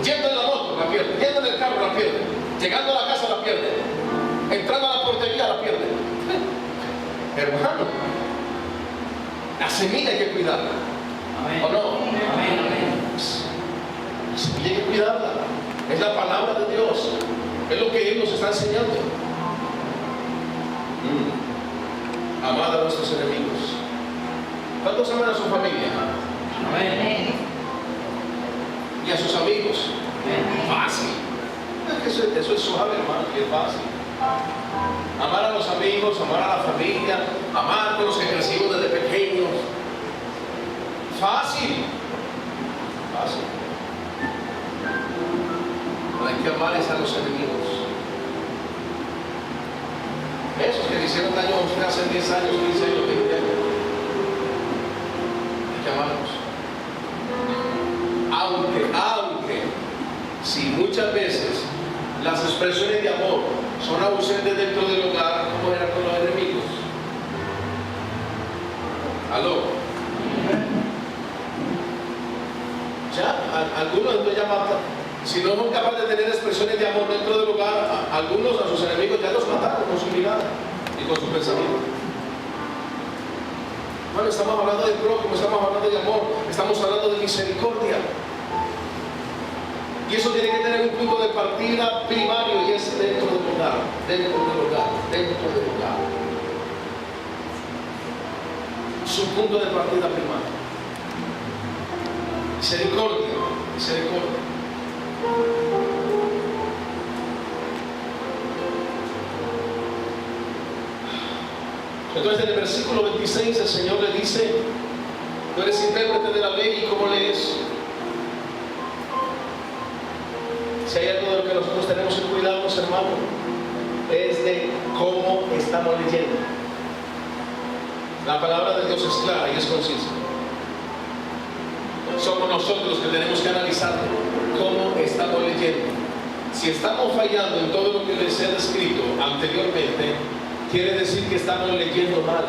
Yendo en la moto, la pierden. Yendo en el carro, la pierden. Llegando a la casa, la pierden. Entrando a la portería, la pierden. Hermano, la semilla hay que cuidarla. Amén. ¿O no? Amén, amén. La semilla hay que cuidarla. Es la palabra de Dios. Es lo que Él nos está enseñando. Amad a nuestros enemigos. ¿Cuántos aman a su familia? Amén. Y a sus amigos. Amén. Fácil. Eso es suave, hermano, que es fácil. Amar a los amigos, amar a la familia, amar con los que crecimos desde pequeños. Fácil. Fácil. Hay que amar a los enemigos. Esos que le hicieron daño a usted hace 10 años, 15 años, 20 años. Hay que amarlos. Aunque, si muchas veces las expresiones de amor son ausentes dentro del hogar, ¿cómo era con los enemigos? ¿Aló? Ya, algunos entonces ya matan. Si no son capaces de tener expresiones de amor dentro del hogar, algunos a sus enemigos ya los mataron con su mirada y con su pensamiento. Bueno, estamos hablando de prójimo, estamos hablando de amor, estamos hablando de misericordia. Y eso tiene que tener un punto de partida primario y es dentro del hogar, dentro del hogar, dentro del hogar. Su punto de partida primario. Misericordia, misericordia. Entonces en el versículo 26 el Señor le dice: tú eres intérprete de la ley, ¿y cómo lees? Si hay algo de lo que nosotros tenemos que cuidarnos, hermano, es de cómo estamos leyendo. La palabra de Dios es clara y es concisa. Somos nosotros los que tenemos que analizar cómo estamos leyendo. Si estamos fallando en todo lo que les he descrito anteriormente, quiere decir que estamos leyendo mal.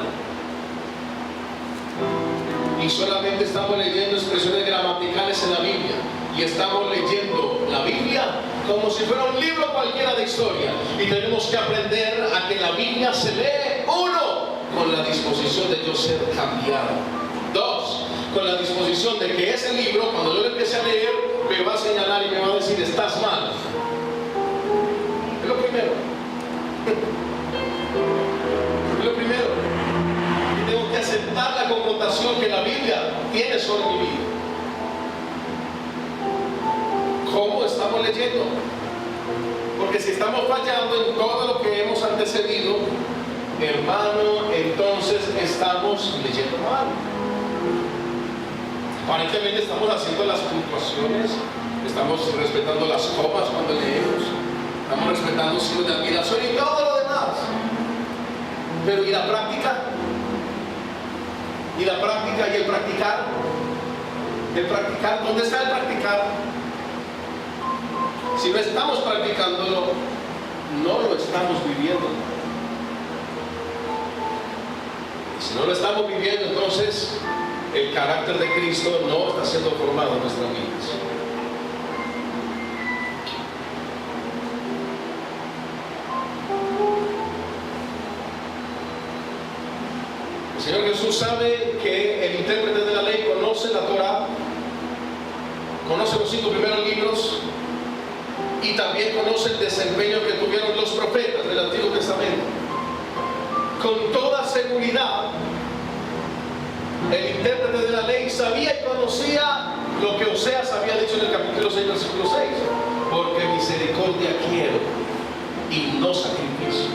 Y solamente estamos leyendo expresiones gramaticales en la Biblia. Y estamos leyendo la Biblia como si fuera un libro cualquiera de historia. Y tenemos que aprender a que la Biblia se lee, uno, con la disposición de yo ser cambiado. Dos, con la disposición de que ese libro, cuando yo lo empiece a leer, me va a señalar y me va a decir: estás mal. Es lo primero. Es lo primero. Y tengo que aceptar la connotación que la Biblia tiene sobre mi vida. ¿Cómo estamos leyendo? Porque si estamos fallando en todo lo que hemos antecedido, hermano, entonces estamos leyendo mal. Aparentemente estamos haciendo las puntuaciones, estamos respetando las comas cuando leemos, estamos respetando signos de admiración y todo lo demás. Pero ¿y la práctica? ¿Y la práctica y el practicar? ¿El practicar? ¿Dónde está el practicar? Si no estamos practicándolo, no lo estamos viviendo. Y si no lo estamos viviendo, entonces el carácter de Cristo no está siendo formado en nuestras vidas. El Señor Jesús sabe que el intérprete de la ley conoce la Torá, conoce los 5 primeros libros y también conoce el desempeño que tuvieron los profetas del Antiguo Testamento. Con toda seguridad, el intérprete de la ley sabía y conocía lo que Oseas había dicho en el capítulo 6, versículo 6. Porque misericordia quiero y no sacrificios.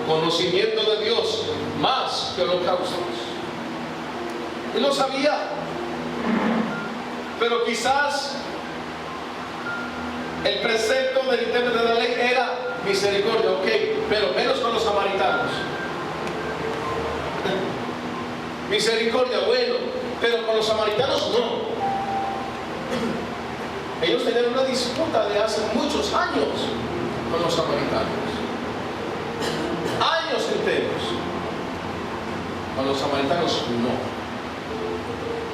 Conocimiento de Dios más que holocaustos. Él lo sabía. Pero quizás el precepto del intérprete de la ley era misericordia, ok, pero menos con los samaritanos. Misericordia, bueno, pero con los samaritanos no. Ellos tenían una disputa de hace muchos años con los samaritanos. Años enteros. Con los samaritanos no.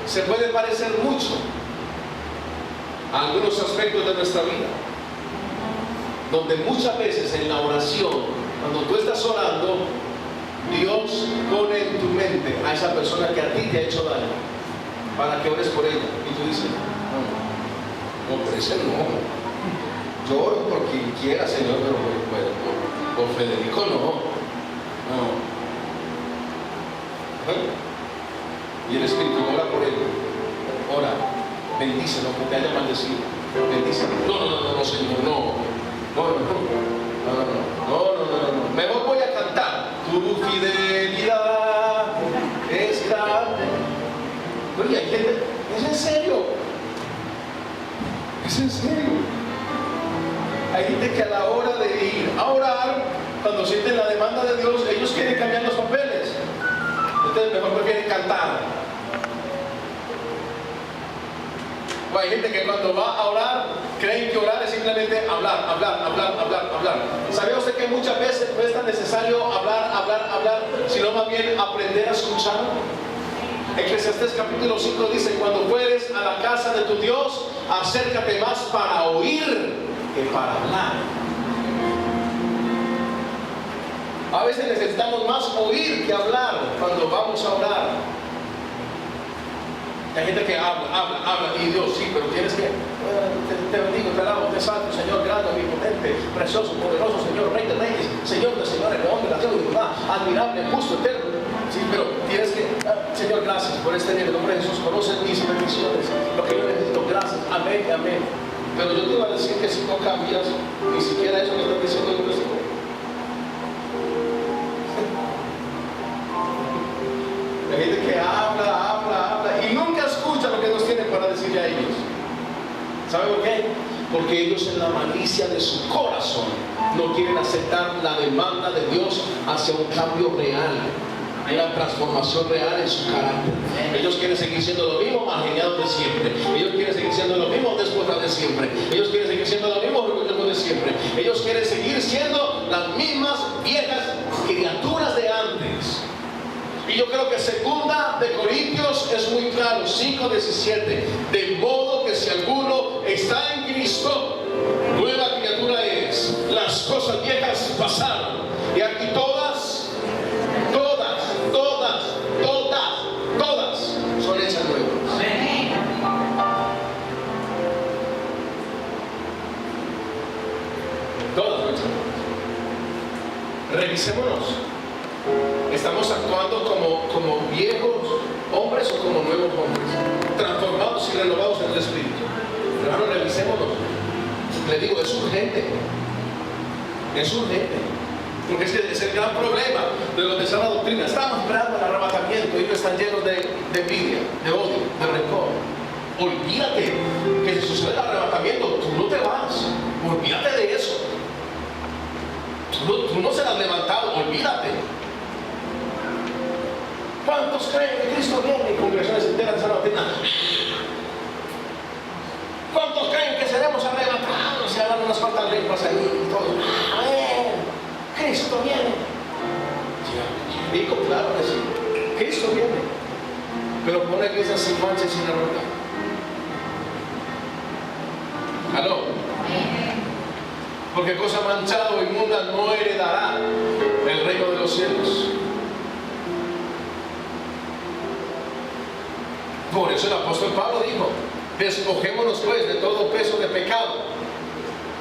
se puede parecer mucho a algunos aspectos de nuestra vida, donde muchas veces en la oración, cuando tú estás orando, Dios pone en tu mente a esa persona que a ti te ha hecho daño para que ores por ella, y tú dices, no, por ese no, yo oro por quien quiera, Señor, pero por Federico no. Y el Espíritu ora por él, ora, bendícelo, que te haya maldecido, bendícelo. No, Señor, no, mejor voy a cantar, tu fidelidad es grande. Oye, hay gente, es en serio, hay gente que a la hora de ir a orar, cuando sienten la demanda de Dios, ellos quieren cambiar los papeles. Entonces mejor prefieren cantar. O hay gente que cuando va a orar, creen que orar es simplemente hablar. ¿Sabía usted que muchas veces no es tan necesario hablar, sino más bien aprender a escuchar? Eclesiastés capítulo 5 dice, cuando fueres a la casa de tu Dios, acércate más para oír que para hablar. A veces necesitamos más oír que hablar cuando vamos a orar. Hay gente que habla, y Dios, sí, pero tienes que, te bendigo, te alabo, te salvo, Señor, grande, omnipotente, precioso, poderoso, Señor, Rey de Reyes, Señor de Señores, León de la tierra y Jehová, admirable, justo, eterno. Sí, pero tienes que, Señor, gracias por este día, en el nombre de Jesús, conoces mis peticiones, lo que yo necesito, gracias, amén, amén. Pero yo te iba a decir que si no cambias, ni siquiera eso me estás diciendo el versículo. Hay gente que habla y nunca escucha lo que Dios tiene para decirle a ellos. ¿Sabe por qué? Porque ellos en la malicia de su corazón no quieren aceptar la demanda de Dios hacia un cambio real, una transformación real en su carácter. Ellos quieren seguir siendo los mismos marginados de siempre. Ellos quieren seguir siendo los mismos déspotas de siempre. Ellos quieren seguir siendo los mismos orgullosos de siempre. Ellos quieren seguir siendo las mismas viejas criaturas de antes. Y yo creo que 2 de Corintios es muy claro, 5:17. De modo que si alguno está en Cristo, nueva criatura es. Las cosas viejas pasaron. Y aquí todas son hechas nuevas. Amén. Todas son hechas nuevas. Revisémonos. ¿Estamos actuando como viejos hombres o como nuevos hombres? Transformados y renovados en el Espíritu. Hermano, revisémonos. Le digo, es urgente. Porque es el gran problema de los de sana doctrina. Estamos esperando el arrebatamiento y ellos están llenos de envidia, de odio, de rencor. Olvídate que si sucede el arrebatamiento, tú no te vas. Olvídate de eso. Tú no serás levantado, olvídate. ¿Cuántos creen que Cristo viene? Congregaciones enteras de sana doctrina. ¿Cuántos creen que seremos arrebatados? Y hablan unas cuantas lenguas ahí y todo. Cristo viene. Digo, claro que sí. Cristo viene. Pero pone iglesia sin mancha y sin arruga. ¿Aló? Porque cosa manchada o inmunda no heredará el reino de los cielos. Por eso el apóstol Pablo dijo, despojémonos pues de todo peso de pecado,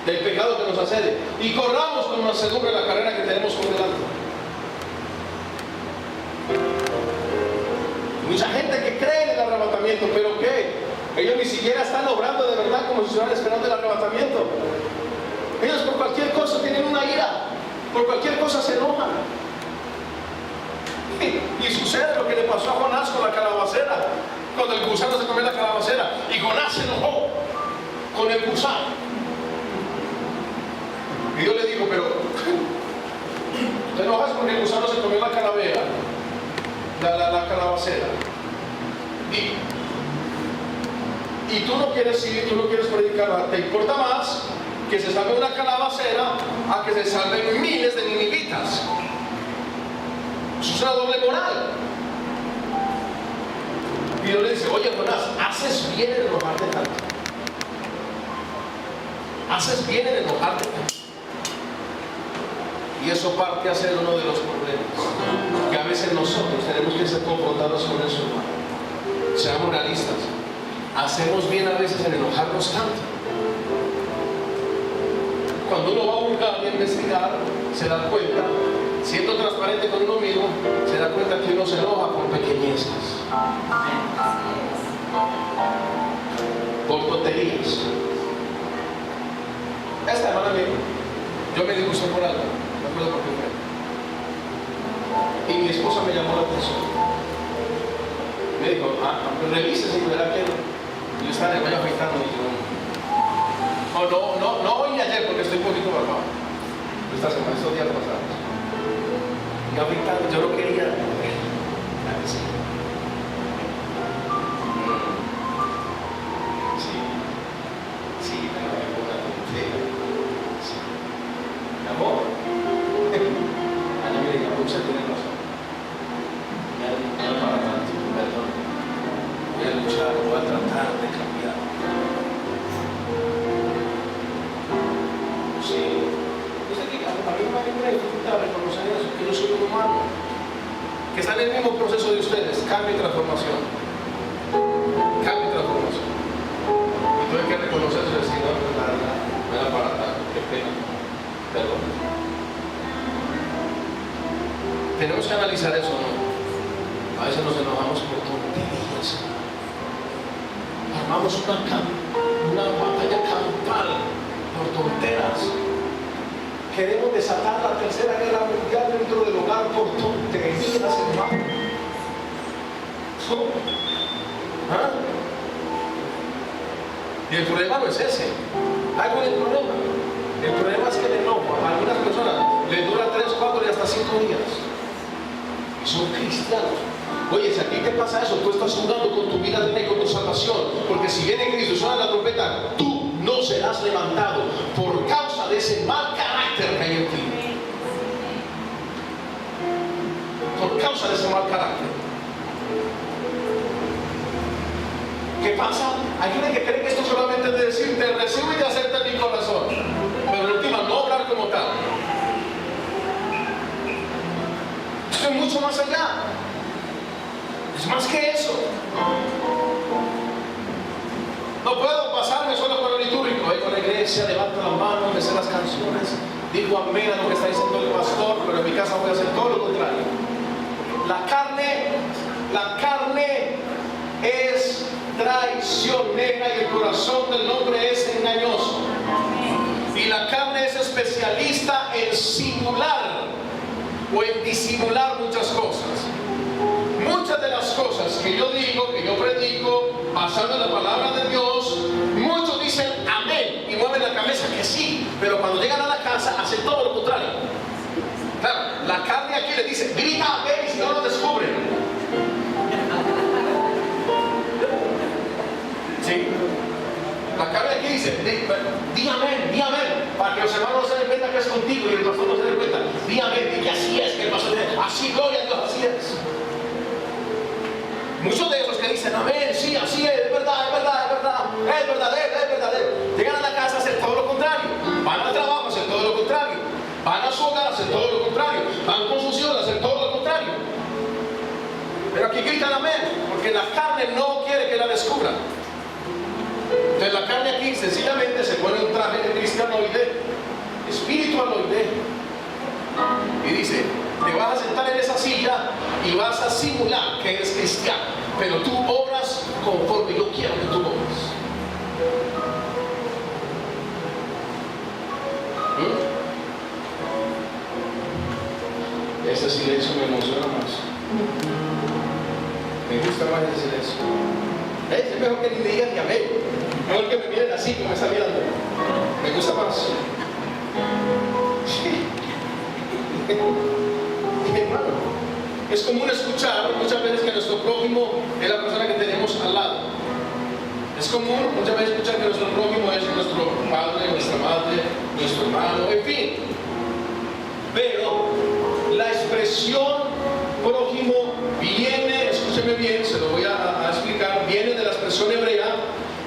del pecado que nos asedia, y corramos con mansedumbre la carrera que tenemos por delante. Mucha gente que cree en el arrebatamiento, pero ¿qué? Ellos ni siquiera están obrando de verdad como si estuvieran esperando el arrebatamiento. Ellos por cualquier cosa tienen una ira, por cualquier cosa se enojan. Y sucede lo que le pasó a Jonás con la calabacera, cuando el gusano se comió la calabacera, y Jonás se enojó con el gusano. Y Dios le dijo, pero te enojas porque el gusano se comió la calavera, la calabacera, y tú no quieres ir, tú no quieres predicar, te importa más que se salve una calabacera a que se salven miles de ninivitas. Eso es una doble moral. Y Dios le dice, oye Jonás, haces bien en enojarte tanto. Haces bien en enojarte tanto. Y eso parte a ser uno de los problemas. Que a veces nosotros tenemos que ser confrontados con eso, hermano. Seamos realistas. Hacemos bien a veces en enojarnos tanto. Cuando uno va a buscar y a investigar, se da cuenta, siendo transparente con uno mismo, se da cuenta que uno se enoja por pequeñezas, por tonterías. Esta hermana mía, yo me disgusté por algo, no acuerdo por qué fue. Y mi esposa me llamó la atención. Me dijo, revísese y verá que yo estaba en el baño afeitando y yo, no hoy ni ayer porque estoy un poquito barbado. Esta semana, estos días pasados. Y afeitando, yo no quería. Sí, me voy a poner tontería. Sí. Mi amor. Ana me dijo, usted tiene razón. Ya no para tanto, perdón. Voy a luchar, voy a tratar de cambiar. Sí. Dice que a mí no me hay ninguna dificultad reconocer eso, que yo soy un humano, que está en el mismo proceso de ustedes, cambio y transformación. Cambio y transformación. Y tú hay que reconocer eso y decir, no, me da para tanto, qué pena. Perdón. Tenemos que analizar eso, ¿no? A veces nos enojamos por tonterías. Armamos una batalla campal por tonteras. Queremos desatar la tercera guerra mundial dentro del hogar por tonterías, hermano. ¿Ah? Y el problema no es ese. ¿Cuál es el problema? El problema es que el enojo a algunas personas les dura 3, 4 y hasta 5 días. Y son cristianos. Oye, si a ti te pasa eso, tú estás jugando con tu vida y con tu salvación. Porque si viene Cristo y suena la trompeta, tú no serás levantado por causa de ese mal carácter que hay en ti. Por causa de ese mal carácter. ¿Qué pasa? Hay gente que cree que esto solamente es de decir, te recibo y te acepta en mi corazón. Pero en última, no obrar como tal. Esto es mucho más allá. Es más que eso. No puedo pasarme solo con el litúrgico. Ahí con la iglesia, levanto las manos, me sé las canciones, digo amén a lo que está diciendo el pastor, pero en mi casa voy a hacer todo lo contrario. La carne es traicionera y el corazón del hombre es engañoso. Y la carne es especialista en simular o en disimular muchas cosas. Muchas de las cosas que yo digo, que yo predico, basado en la palabra de Dios, muchos dicen amén y mueven la cabeza que sí, pero cuando llegan a la casa hacen todo lo contrario. Claro, la carne aquí le dice, grita amén y si no lo descubren. ¿Sí? La carne aquí dice, di amén, para que los hermanos no se den cuenta que es contigo y el pastor no se den cuenta. Di amén, y que así es, que el pastor dice, así gloria a Dios, así es. Muchos de esos que dicen amén, sí, así es verdad, es verdadero. Llegan a la casa a hacer todo lo contrario. Van al trabajo a hacer todo lo contrario. Van a su hogar a hacer todo lo contrario. Van con sus hijos a hacer todo lo contrario. Pero aquí gritan amén, porque la carne no quiere que la descubran. Entonces la carne aquí sencillamente se pone un traje de cristianoide, espiritualoide, y dice, te vas a sentar en esa silla y vas a simular que eres cristiano, pero tú obras conforme yo quiero que tú obres. Ese silencio me emociona más. Me gusta más ese silencio. Es mejor que ni me digan ni amén. Mejor que me miren así como me está mirando. Me gusta más. Hermano, es común escuchar muchas veces que nuestro prójimo es la persona que tenemos al lado. Es común muchas veces escuchar que nuestro prójimo es nuestro padre, nuestra madre, nuestro hermano, en fin. Pero la expresión prójimo viene, escúcheme bien, se lo voy a explicar. expresión hebrea,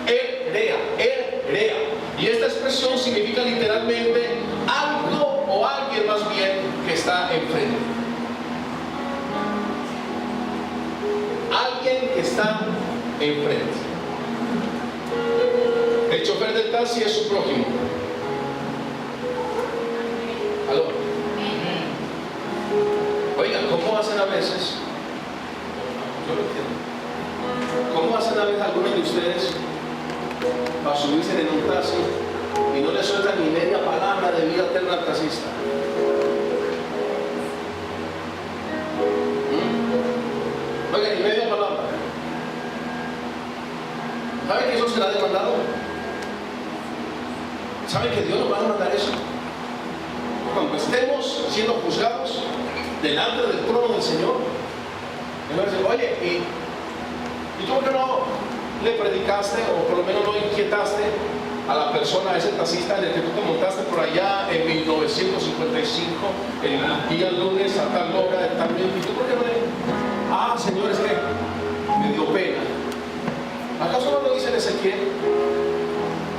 herea. Y esta expresión significa literalmente algo o alguien más bien que está enfrente. Alguien que está enfrente. El chofer del taxi es su prójimo. ¿Aló? Oiga, ¿cómo hacen a veces? Yo lo entiendo. ¿Cómo hacen a veces algunos de ustedes para subirse en un taxi y no le sueltan ni media palabra de vida eterna al taxista? Oiga, ni media palabra. ¿Saben que eso será demandado? ¿Saben que Dios nos va a demandar eso? Cuando estemos siendo juzgados delante del trono del Señor, Él va a decir, oye, ¿y tú por qué no le predicaste o por lo menos no inquietaste a la persona, a ese taxista en el que tú te montaste por allá en 1955, el día lunes a tal hora, también? ¿Y tú por qué no le? Ah, Señor, es que me dio pena. ¿Acaso no lo dice en Ezequiel?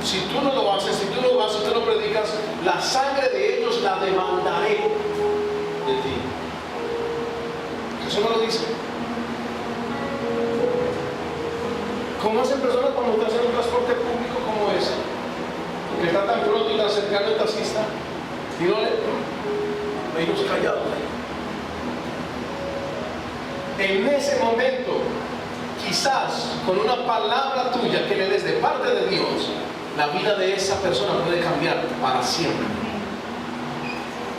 Si tú no lo haces, si tú no vas, si tú no predicas, la sangre de ellos la demandaré de ti. ¿Eso no lo dice? ¿Cómo hacen personas cuando estás en un transporte público como ese? Que está tan pronto y tan cercano el taxista y no le... ellos callados. En ese momento, quizás con una palabra tuya que le des de parte de Dios, la vida de esa persona puede cambiar para siempre.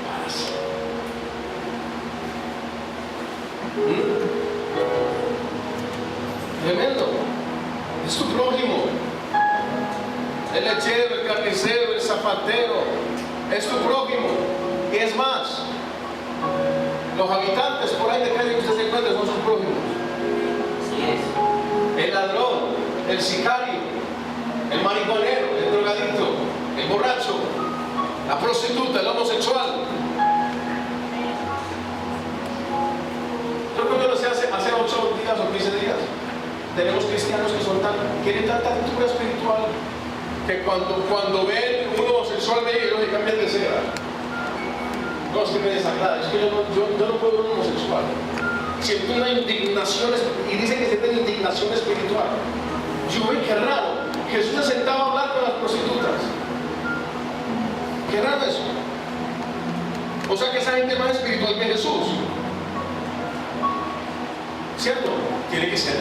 Para siempre. Tremendo. Es tu prójimo. El lechero, el carnicero, el zapatero. Es tu prójimo. Y es más, los habitantes por ahí de calle que usted se encuentra son sus prójimos. Así es. El ladrón, el sicario, el marihuanero, el drogadicto, el borracho, la prostituta, el homosexual. Yo creo que lo sé hace 8 días o 15 días. Tenemos cristianos que tienen tanta cultura espiritual que cuando ven un homosexual de ellos y cambian de cera. No, es que me desagrada, es que yo no puedo ver un homosexual. Siento una indignación, y dicen que sienten indignación espiritual. Yo veo, qué raro, Jesús se sentaba a hablar con las prostitutas. Qué raro eso. O sea que esa gente es más espiritual que Jesús. ¿Cierto? Tiene que ser.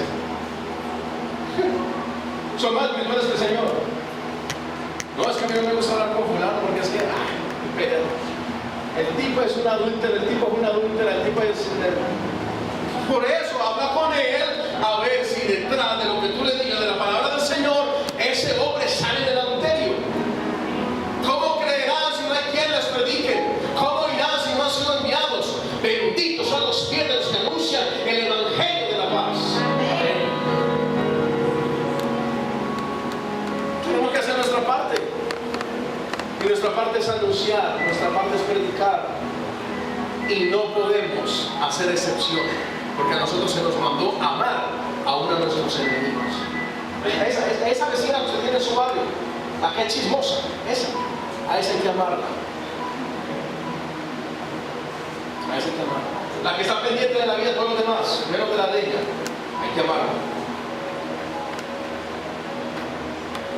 Son más espirituales que el Señor. No, es que a mí no me gusta hablar con fulano porque es que, espera. El tipo es una adúltera, el tipo es una adúltera, el tipo es... Por eso, habla con él, a ver si detrás de lo que tú le digas de la palabra del Señor, ese hombre sale del adulterio. ¿Cómo creerán si no hay quien les predique? ¿Cómo irán si no han sido enviados? Benditos son los pies de los que anuncian el evangelio de la paz. Tenemos que hacer nuestra parte. Y nuestra parte es anunciar, nuestra parte es predicar. Y no podemos hacer excepción, porque a nosotros se nos mandó amar a uno de nuestros enemigos. Esa vecina que usted tiene en su barrio, la que es chismosa, a esa hay que amarla. A esa hay que amarla. La que está pendiente de la vida de todos los demás, menos de la de ella, hay que amarla.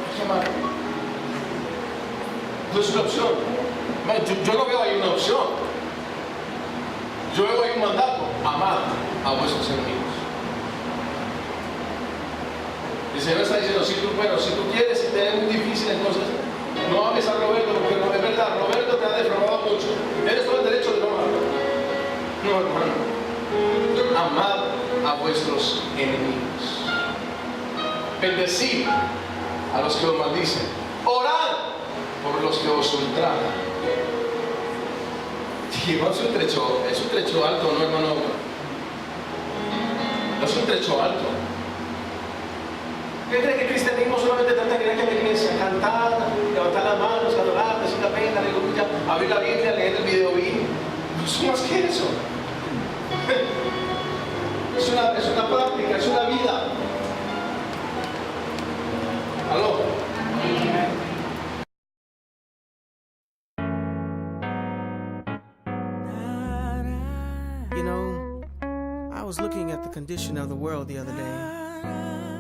Hay que amarla. No es una opción. Yo no veo ahí una opción. Yo veo ahí un mandato: amad a vuestros enemigos. El Señor está diciendo, si tú quieres y te es muy difícil, entonces no ames a Roberto, porque no es verdad, Roberto te ha defraudado mucho. Tienes todo el derecho de no amarlo. No, hermano. Amad a vuestros enemigos. Bendecid a los que os maldicen. Orad por los que os ultrajan. Y no es un trecho alto, ¿no, hermano? No es un trecho alto. ¿Qué cree que el cristianismo solamente trata de ir aquí a la iglesia, cantar, levantar las manos, adorar, decir la pena, aleluya, abrir la Biblia, leer el video bien? No es más que eso. Es una práctica, es una vida. You know, I was looking at the condition of the world the other day.